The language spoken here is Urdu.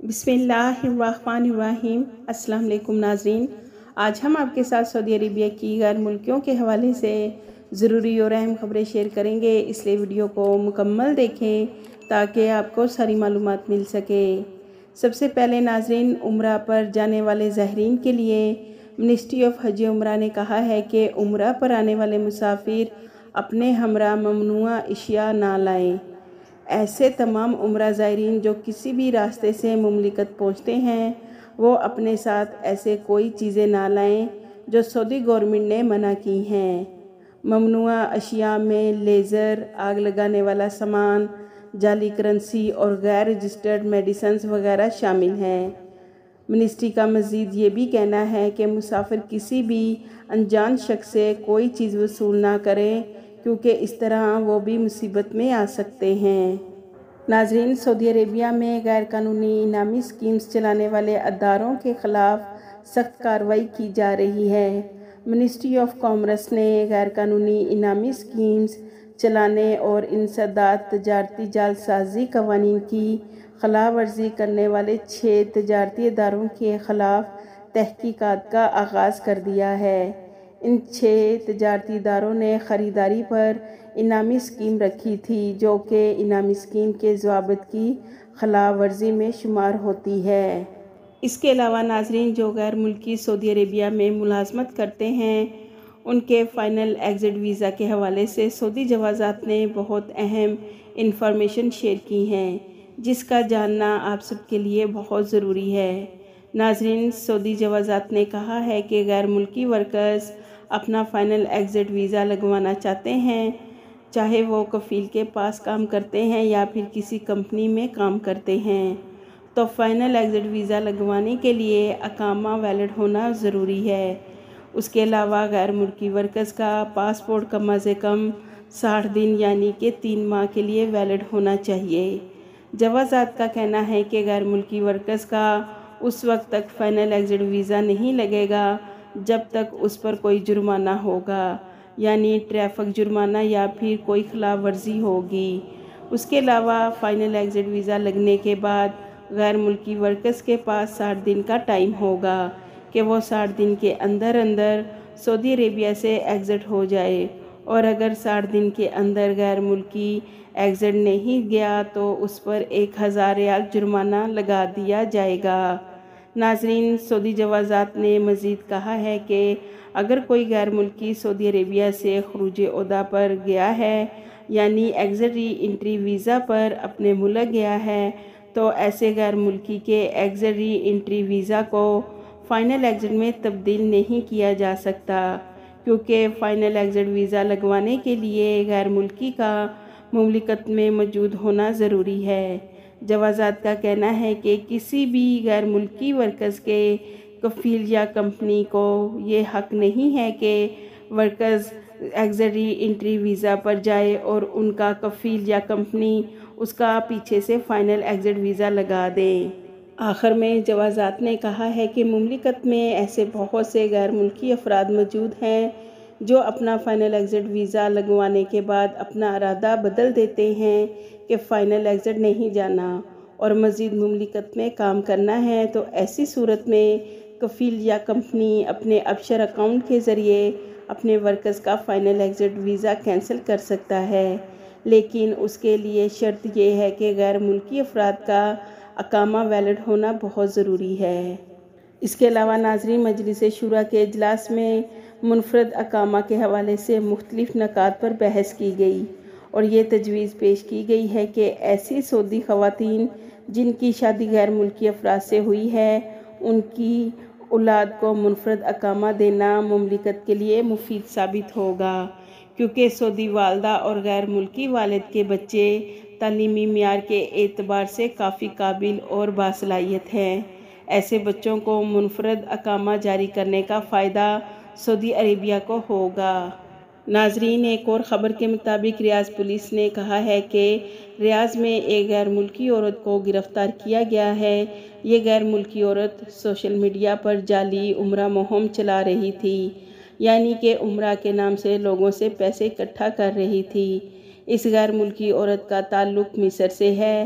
بسم اللہ الرحمن الرحیم۔ السلام علیکم ناظرین، آج ہم آپ کے ساتھ سعودی عربیہ کی غیر ملکیوں کے حوالے سے ضروری اور اہم خبریں شیئر کریں گے، اس لیے ویڈیو کو مکمل دیکھیں تاکہ آپ کو ساری معلومات مل سکے۔ سب سے پہلے ناظرین، عمرہ پر جانے والے زائرین کے لیے منسٹری آف حج عمرہ نے کہا ہے کہ عمرہ پر آنے والے مسافر اپنے ہمراہ ممنوعہ اشیاء نہ لائیں۔ ایسے تمام عمرہ زائرین جو کسی بھی راستے سے مملکت پہنچتے ہیں وہ اپنے ساتھ ایسے کوئی چیزیں نہ لائیں جو سعودی گورنمنٹ نے منع کی ہیں۔ ممنوعہ اشیاء میں لیزر، آگ لگانے والا سامان، جعلی کرنسی اور غیر رجسٹرڈ میڈیسنز وغیرہ شامل ہیں۔ منسٹری کا مزید یہ بھی کہنا ہے کہ مسافر کسی بھی انجان شخص سے کوئی چیز وصول نہ کریں کیونکہ اس طرح وہ بھی مصیبت میں آ سکتے ہیں۔ ناظرین، سعودی عربیہ میں غیر قانونی انعامی اسکیمز چلانے والے اداروں کے خلاف سخت کارروائی کی جا رہی ہے۔ منسٹری آف کامرس نے غیر قانونی انعامی اسکیمز چلانے اور انسداد تجارتی جعل سازی قوانین کی خلاف ورزی کرنے والے 6 تجارتی اداروں کے خلاف تحقیقات کا آغاز کر دیا ہے۔ ان 6 تجارتی اداروں نے خریداری پر انعامی اسکیم رکھی تھی جو کہ انعامی اسکیم کے ضوابط کی خلاف ورزی میں شمار ہوتی ہے۔ اس کے علاوہ ناظرین، جو غیر ملکی سعودی عربیہ میں ملازمت کرتے ہیں ان کے فائنل ایگزٹ ویزا کے حوالے سے سعودی جوازات نے بہت اہم انفارمیشن شیئر کی ہیں جس کا جاننا آپ سب کے لیے بہت ضروری ہے۔ ناظرین، سعودی جوازات نے کہا ہے کہ غیر ملکی ورکرز اپنا فائنل ایگزٹ ویزا لگوانا چاہتے ہیں، چاہے وہ کفیل کے پاس کام کرتے ہیں یا پھر کسی کمپنی میں کام کرتے ہیں، تو فائنل ایگزٹ ویزا لگوانے کے لیے اقامہ ویلڈ ہونا ضروری ہے۔ اس کے علاوہ غیر ملکی ورکرز کا پاسپورٹ کم از کم 60 دن یعنی کہ 3 ماہ کے لیے ویلڈ ہونا چاہیے۔ جوازات کا کہنا ہے کہ غیر ملکی ورکرز کا اس وقت تک فائنل ایگزٹ ویزا نہیں لگے گا جب تک اس پر کوئی جرمانہ ہوگا، یعنی ٹریفک جرمانہ یا پھر کوئی خلاف ورزی ہوگی۔ اس کے علاوہ فائنل ایگزٹ ویزا لگنے کے بعد غیر ملکی ورکرز کے پاس 60 دن کا ٹائم ہوگا کہ وہ 60 دن کے اندر سعودی عربیہ سے ایگزٹ ہو جائے، اور اگر 60 دن کے اندر غیر ملکی ایگزٹ نہیں گیا تو اس پر 1000 ریال جرمانہ لگا دیا جائے گا۔ ناظرین، سعودی جوازات نے مزید کہا ہے کہ اگر کوئی غیر ملکی سعودی عربیہ سے خروج عہدہ پر گیا ہے یعنی ایگزٹ ری انٹری ویزا پر اپنے ملک گیا ہے تو ایسے غیر ملکی کے ایگزٹ ری انٹری ویزا کو فائنل ایگزٹ میں تبدیل نہیں کیا جا سکتا، کیونکہ فائنل ایگزٹ ویزا لگوانے کے لیے غیر ملکی کا مملکت میں موجود ہونا ضروری ہے۔ جوازات کا کہنا ہے کہ کسی بھی غیر ملکی ورکرز کے کفیل یا کمپنی کو یہ حق نہیں ہے کہ ورکرز ایگزٹ ری انٹری ویزا پر جائے اور ان کا کفیل یا کمپنی اس کا پیچھے سے فائنل ایگزٹ ویزا لگا دیں۔ آخر میں جوازات نے کہا ہے کہ مملکت میں ایسے بہت سے غیر ملکی افراد موجود ہیں جو اپنا فائنل ایگزٹ ویزا لگوانے کے بعد اپنا ارادہ بدل دیتے ہیں کہ فائنل ایگزٹ نہیں جانا اور مزید مملکت میں کام کرنا ہے، تو ایسی صورت میں کفیل یا کمپنی اپنے ابشر اکاؤنٹ کے ذریعے اپنے ورکرز کا فائنل ایگزٹ ویزا کینسل کر سکتا ہے، لیکن اس کے لیے شرط یہ ہے کہ غیر ملکی افراد کا اقامہ ویلڈ ہونا بہت ضروری ہے۔ اس کے علاوہ ناظرین، مجلس شورا کے اجلاس میں منفرد اقامہ کے حوالے سے مختلف نکات پر بحث کی گئی اور یہ تجویز پیش کی گئی ہے کہ ایسی سعودی خواتین جن کی شادی غیر ملکی افراد سے ہوئی ہے ان کی اولاد کو منفرد اقامہ دینا مملکت کے لیے مفید ثابت ہوگا، کیونکہ سعودی والدہ اور غیر ملکی والد کے بچے تعلیمی معیار کے اعتبار سے کافی قابل اور باصلاحیت ہیں۔ ایسے بچوں کو منفرد اقامہ جاری کرنے کا فائدہ سعودی عربیہ کو ہوگا۔ ناظرین، ایک اور خبر کے مطابق ریاض پولیس نے کہا ہے کہ ریاض میں ایک غیر ملکی عورت کو گرفتار کیا گیا ہے۔ یہ غیر ملکی عورت سوشل میڈیا پر جعلی عمرہ مہم چلا رہی تھی، یعنی کہ عمرہ کے نام سے لوگوں سے پیسے اکٹھا کر رہی تھی۔ اس غیر ملکی عورت کا تعلق مصر سے ہے۔